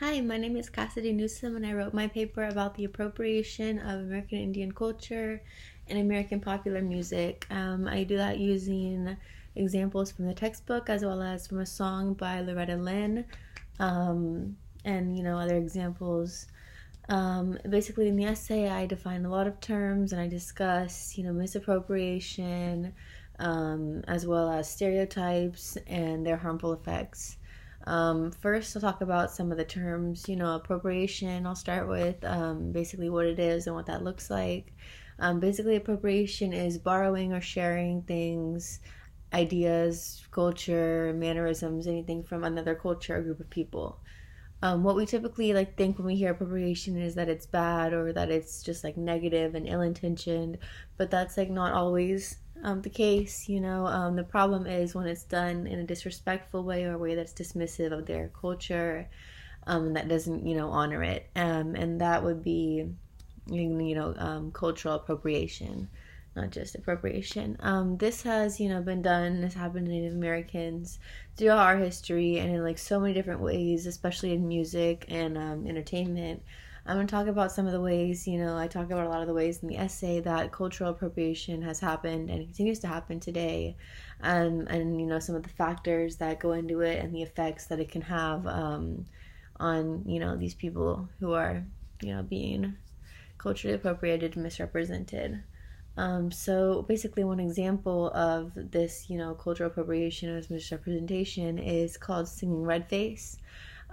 Hi, my name is Cassidy Newsom, and I wrote my paper about the appropriation of American Indian culture and American popular music. I do that using examples from the textbook as well as from a song by Loretta Lynn, and other examples. Basically, in the essay, I define a lot of terms and I discuss misappropriation, as well as stereotypes and their harmful effects. First, I'll talk about some of the terms. Appropriation, I'll start with basically what it is and what that looks like. Basically, appropriation is borrowing or sharing things, ideas, culture, mannerisms, anything from another culture or group of people. What we typically think when we hear appropriation is that it's bad or that it's just negative and ill-intentioned, but that's not always the case. The problem is when it's done in a disrespectful way or a way that's dismissive of their culture, that doesn't honor it, and that would be cultural appropriation, not just appropriation. This has been done. This happened to Native Americans throughout our history and in so many different ways, especially in music and entertainment. I'm going to talk about some of the ways, I talk about a lot of the ways in the essay that cultural appropriation has happened and continues to happen today, and some of the factors that go into it and the effects that it can have on these people who are being culturally appropriated and misrepresented. So basically, one example of this, cultural appropriation as misrepresentation is called singing red face.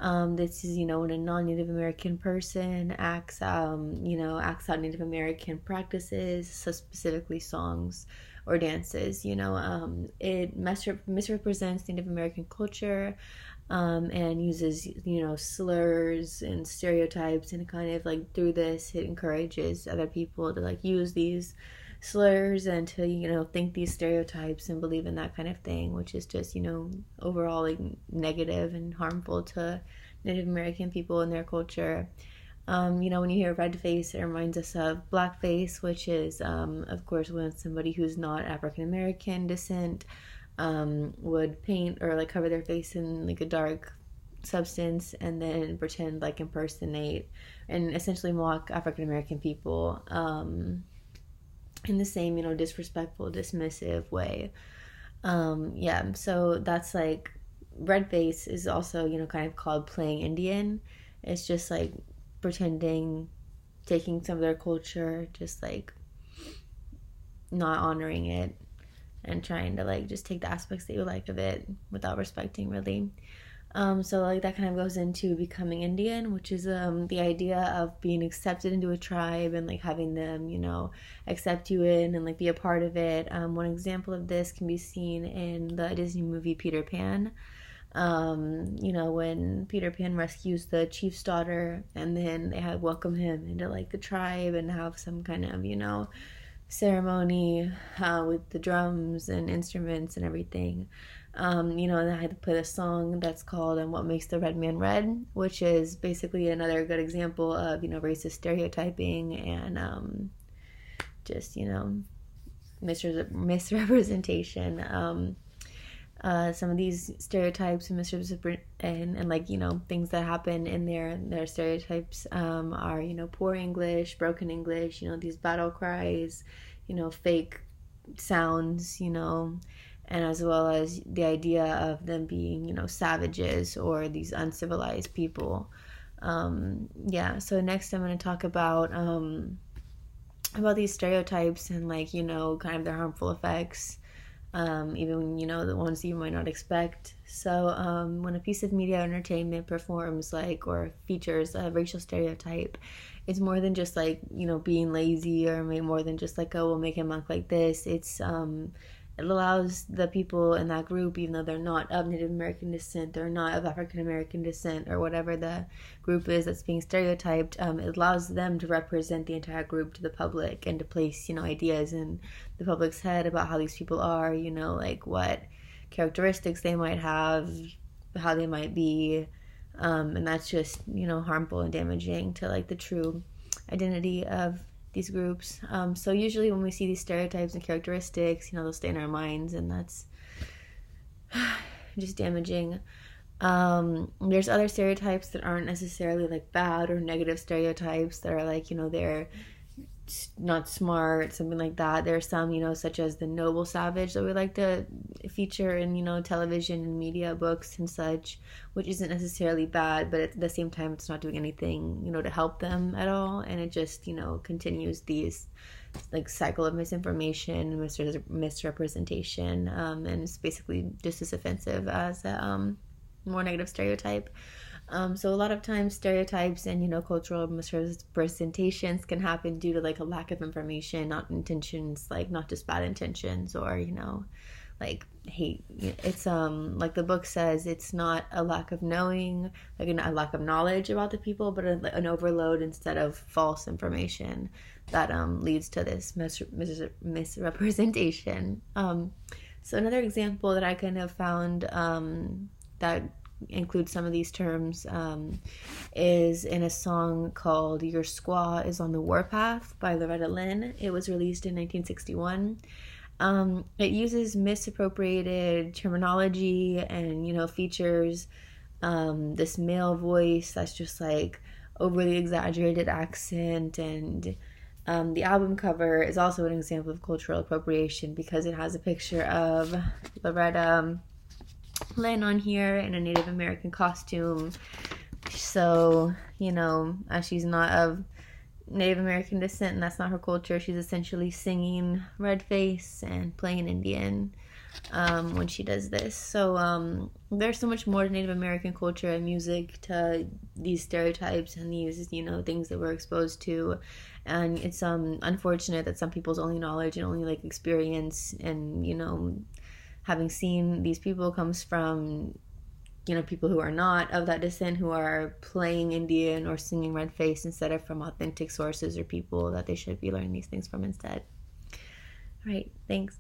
This is, when a non-Native American person acts out Native American practices, so specifically songs or dances. It misrepresents Native American culture, and uses, slurs and stereotypes, and kind of through this, it encourages other people to use these slurs and to think these stereotypes and believe in that kind of thing, which is just overall negative and harmful to Native American people and their culture. When you hear red face, it reminds us of blackface, which is of course when somebody who's not African American descent would paint or cover their face in a dark substance and then pretend impersonate and essentially mock African American people in the same disrespectful, dismissive way. So that's red face is also kind of called playing Indian. It's just pretending, taking some of their culture, just not honoring it and trying to just take the aspects that you like of it without respecting, really. So that kind of goes into becoming Indian, which is the idea of being accepted into a tribe and having them accept you in and be a part of it. One example of this can be seen in the Disney movie Peter Pan. When Peter Pan rescues the chief's daughter, and then they have welcome him into the tribe and have some kind of ceremony with the drums and instruments and everything. And I had to play a song that's called "What Makes the Red Man Red," which is basically another good example of racist stereotyping and just misrepresentation. Some of these stereotypes and misrepresentation and things that happen in their stereotypes are poor English, broken English, these battle cries, fake sounds, and as well as the idea of them being savages or these uncivilized people. So next I'm going to talk about these stereotypes and kind of their harmful effects, even the ones you might not expect. So when a piece of media or entertainment performs or features a racial stereotype, it's more than just being lazy, or more than just we'll make him act like this. It allows the people in that group, even though they're not of Native American descent, they're not of African American descent, or whatever the group is that's being stereotyped, it allows them to represent the entire group to the public and to place, ideas in the public's head about how these people are, what characteristics they might have, how they might be, and that's just, harmful and damaging to the true identity of these groups. So usually when we see these stereotypes and characteristics, they'll stay in our minds, and that's just damaging. There's other stereotypes that aren't necessarily like bad or negative stereotypes that are like, they're not smart, something like that. There's some, such as the noble savage that we like to feature in, television and media, books and such, which isn't necessarily bad, but at the same time, it's not doing anything, to help them at all. And it just, continues these like cycle of misinformation and misrepresentation. And it's basically just as offensive as a more negative stereotype. So a lot of times stereotypes and cultural misrepresentations can happen due to like a lack of information, not intentions, like not just bad intentions or like hate. It's like the book says, it's not a lack of knowing, like a lack of knowledge about the people, but an overload instead of false information that leads to this misrepresentation. So another example that I kind of found that includes some of these terms is in a song called Your Squaw is on the Warpath by Loretta Lynn. It was released in 1961. It uses misappropriated terminology and features this male voice that's just like overly exaggerated accent, and the album cover is also an example of cultural appropriation because it has a picture of Loretta Lynn on here in a Native American costume. So, as she's not of Native American descent and that's not her culture, she's essentially singing red face and playing Indian when she does this. So there's so much more to Native American culture and music, to these stereotypes and these things that we're exposed to, and it's unfortunate that some people's only knowledge and only like experience and having seen these people comes from people who are not of that descent, who are playing Indian or singing red face instead of from authentic sources or people that they should be learning these things from instead. All right, thanks.